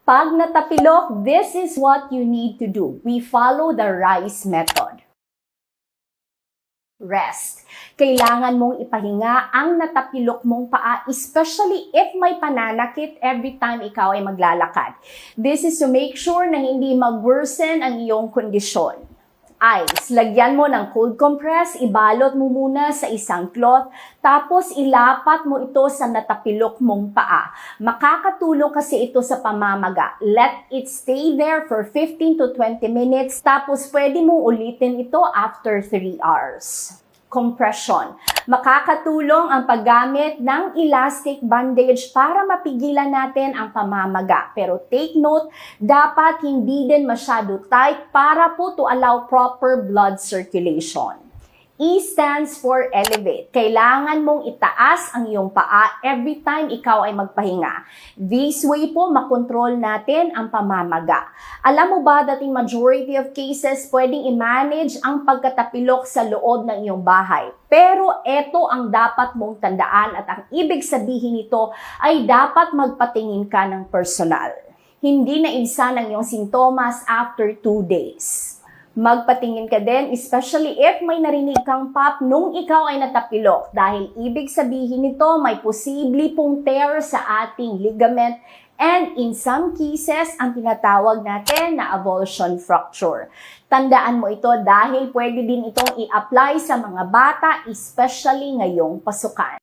Pag natapilok, this is what you need to do. We follow the RICE method. Rest. Kailangan mong ipahinga ang natapilok mong paa, especially if may pananakit every time ikaw ay maglalakad. This is to make sure na hindi mag-worsen ang iyong kondisyon. Ice. Lagyan mo ng cold compress, ibalot mo muna sa isang cloth, tapos ilapat mo ito sa natapilok mong paa. Makakatulong kasi ito sa pamamaga. Let it stay there for 15 to 20 minutes, tapos pwede mong ulitin ito after 3 hours. Compression. Makakatulong ang paggamit ng elastic bandage para mapigilan natin ang pamamaga. Pero take note, dapat hindi din masyado tight para po to allow proper blood circulation. E stands for elevate. Kailangan mong itaas ang iyong paa every time ikaw ay magpahinga. This way po, makontrol natin ang pamamaga. Alam mo ba that in majority of cases, pwedeng i-manage ang pagkatapilok sa loob ng iyong bahay. Pero ito ang dapat mong tandaan at ang ibig sabihin nito ay dapat magpatingin ka ng personal. Hindi na ibsan ang iyong sintomas after 2 days. Magpatingin ka din, especially if may narinig kang pop nung ikaw ay natapilok dahil ibig sabihin nito may posible pong tear sa ating ligament and in some cases, ang tinatawag natin na avulsion fracture. Tandaan mo ito dahil pwede din itong i-apply sa mga bata, especially ngayong pasukan.